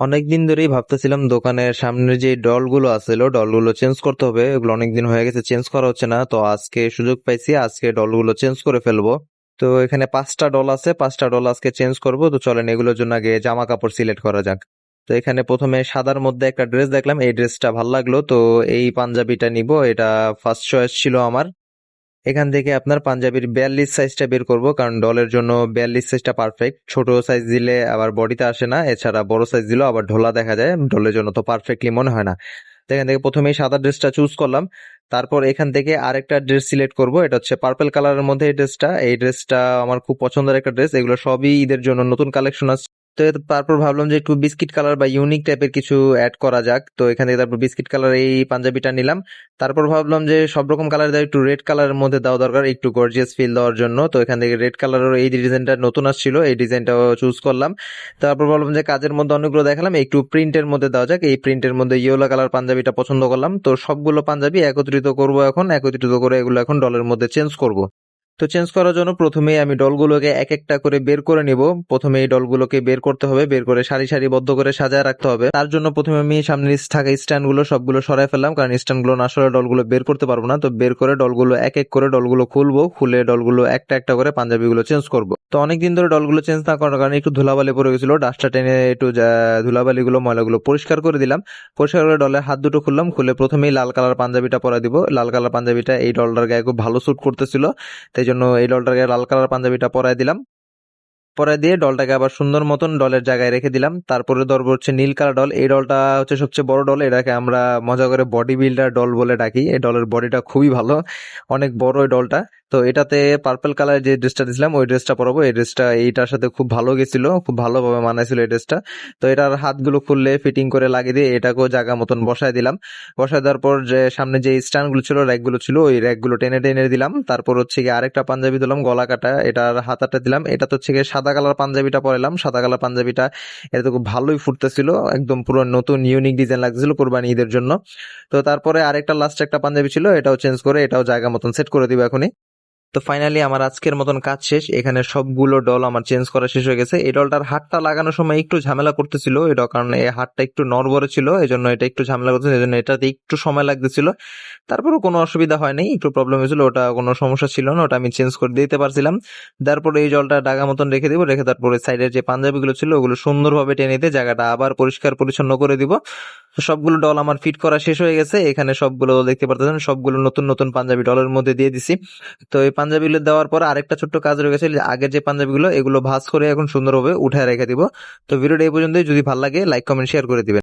অনেকদিন ধরেই ভাবতেছিলাম দোকানের সামনে যে ডলগুলো আছিল ডলগুলো চেঞ্জ করতে হবে, এগুলো অনেকদিন হয়ে গেছে চেঞ্জ করা হচ্ছে না। তো আজকে সুযোগ পাইছি, আজকে ডলগুলো চেঞ্জ করে ফেলবো। তো এখানে 5টা ডল আছে, 5টা ডল আজকে চেঞ্জ করব। তো চলেন এগুলোর জন্য আগে জামা কাপড় সিলেক্ট করা যাক। তো এখানে প্রথমে সাদার মধ্যে একটা ড্রেস দেখলাম, এই ড্রেসটা ভালো লাগলো, তো এই পাঞ্জাবিটা নিব, এটা ফার্স্ট চয়েস ছিল আমার। এখান থেকে আপনার পাঞ্জাবির 42 সাইজটা বের করব, কারণ ডলের জন্য 42 সাইজটা পারফেক্ট। ছোট সাইজ দিলে আবার বডিতে আসে না, এছাড়া বড় সাইজ দিলেও আবার ঢোলা দেখা যায়, ডলের জন্য তো পারফেক্টলি মনে হয় না। তো এখান থেকে প্রথমেই সাদা ড্রেসটা চুজ করলাম। তারপর এখান থেকে আরেকটা ড্রেস সিলেক্ট করব, এটা হচ্ছে পার্পল কালারের মধ্যে এই ড্রেসটা আমার খুব পছন্দের একটা ড্রেস, এগুলো সবই ঈদের জন্য নতুন কালেকশন আছে। তো তারপর ভাবলাম যে একটু বিস্কিট কালার বা ইউনিক টাইপের কিছু অ্যাড করা যাক। তো এখান থেকে তারপর বিস্কিট কালার এই পাঞ্জাবিটা নিলাম। তারপর ভাবলাম যে সব রকম কালার দেওয়া একটু রেড কালারের মধ্যে দেওয়া দরকার, একটু গর্জিয়াস ফিল দেওয়ার জন্য। তো এখান থেকে রেড কালারের এই ডিজাইনটা নতুন আসছিল, এই ডিজাইনটাও চুজ করলাম। তারপর ভাবলাম যে কাজের মধ্যে অনেকগুলো দেখালাম, একটু প্রিন্টের মধ্যে দেওয়া যাক। এই প্রিন্টের মধ্যে ইয়েলো কালার পাঞ্জাবিটা পছন্দ করলাম। তো সবগুলো পাঞ্জাবি একত্রিত করব, এখন একত্রিত করে এগুলো এখন ডলের মধ্যে চেঞ্জ করব। তো চেঞ্জ করার জন্য প্রথমেই আমি ডলগুলোকে এক একটা করে বের করে নিব। প্রথমে এই ডলগুলোকে বের করতে হবে, বের করে সারি সারিবদ্ধ করে সাজায় রাখতে হবে। তার জন্য প্রথমে আমি সামনে থাকা স্ট্যান্ডগুলো সবগুলো সরাই ফেললাম, কারণ স্ট্যান্ডগুলো না সরালে ডলগুলো বের করতে পারবো না। তো বের করে ডলগুলো এক এক করে ডলগুলো খুলবো, খুলে ডলগুলো একটা একটা করে পাঞ্জাবিগুলো চেঞ্জ করব। তো অনেকদিন ধরে ডলগুলো চেঞ্জ না করার কারণে একটু ধুলাবালি পড়ে গেছিল, ডাস্টার টেনে একটু ধুলাবালিগুলো ময়লাগুলো পরিষ্কার করে দিলাম। পরিষ্কার করে ডলের হাত দুটো খুললাম, খুলে প্রথমেই লাল কালার পাঞ্জাবিটা পরা দিব। লাল কালার পাঞ্জাবিটা এই ডলটার গায়ে খুব ভালো স্যুট করতেছিল, তাই জন্য এই ডলটাকে লাল কালার পাঞ্জাবিটা পরায় দিলাম। পরায় দিয়ে ডলটাকে আবার সুন্দর মতন ডলের জায়গায় রেখে দিলাম। তারপরে ধরবো হচ্ছে নীল কালার ডল, এই ডলটা হচ্ছে সবচেয়ে বড় ডল, এটাকে আমরা মজা করে বডি বিল্ডার ডল বলে ডাকি। এই ডলের বডিটা খুবই ভালো, অনেক বড় এই ডলটা। তো এটাতে পার্পল কালার যে ড্রেসটা দিছিলাম ওই ড্রেসটা পরাবো, এই ড্রেসটা এইটার সাথে খুব ভালো গেছিল, খুব ভালোভাবে মানাইছিল এই ড্রেসটা। তো এটার হাতগুলো খুললে ফিটিং করে লাগিয়ে দিয়ে এটাকেও জায়গা মতন বসায় দিলাম। বসায় দেওয়ার পর যে সামনে যে স্ট্যান্ড গুলো ছিল, র্যাক গুলো ছিল, ওই র্যাক গুলো টেনে টেনে দিলাম। তারপর হচ্ছে গিয়ে আরেকটা পাঞ্জাবি দিলাম গলা কাটা, এটার হাতাটা দিলাম। এটা তো হচ্ছে গিয়ে সাদা কালার পাঞ্জাবিটা পরালাম, সাদা কালার পাঞ্জাবিটা এটা তো খুব ভালোই ফুটতেছিল, একদম পুরো নতুন ইউনিক ডিজাইন লাগছিল কোরবানি ঈদের জন্য। তো তারপরে আরেকটা লাস্ট একটা পাঞ্জাবি ছিল, এটাও চেঞ্জ করে এটাও জায়গা মতন সেট করে দিব এখনই। তো ফাইনালি আমার আজকের মতন কাজ শেষ, এখানে সবগুলো ডল আমার চেঞ্জ করা শেষ হয়ে গেছে। এই ডলটার হাতটা লাগানোর সময় একটু ঝামেলা করতেছিল, এটা কারণ এই হাতটা একটু নড়বড়ে ছিল, এই জন্য এটা একটু ঝামেলা করতেছিল, এই জন্য এটাতে একটু সময় লাগতেছিল। তারপরে কোনো অসুবিধা হয় নাই, একটু প্রবলেম হয়েছিল, ওটা কোনো সমস্যা ছিল না, ওটা আমি চেঞ্জ করে দিতে পারছিলাম। তারপরে এই জলটা ডাগা মতন রেখে দিব, রেখে তারপরে সাইডের যে পাঞ্জাবিগুলো ছিল ওগুলো সুন্দরভাবে টেনে দিয়ে জায়গাটা আবার পরিষ্কার পরিচ্ছন্ন করে দিব। তো সবগুলো ডল আমার ফিট করা শেষ হয়ে গেছে, এখানে সবগুলো দেখতে পারতেছেন, সবগুলো নতুন নতুন পাঞ্জাবি ডলের মধ্যে দিয়ে দিছি। তো এই পাঞ্জাবিগুলো দেওয়ার পর আরেকটা ছোট্ট কাজ রয়ে গেছে, আগের যে পাঞ্জাবিগুলো এগুলো ভাঁজ করে এখন সুন্দরভাবে উঠায় রেখে দিব। তো ভিডিওটা এই পর্যন্তই, যদি ভালো লাগে লাইক কমেন্ট শেয়ার করে দিবেন।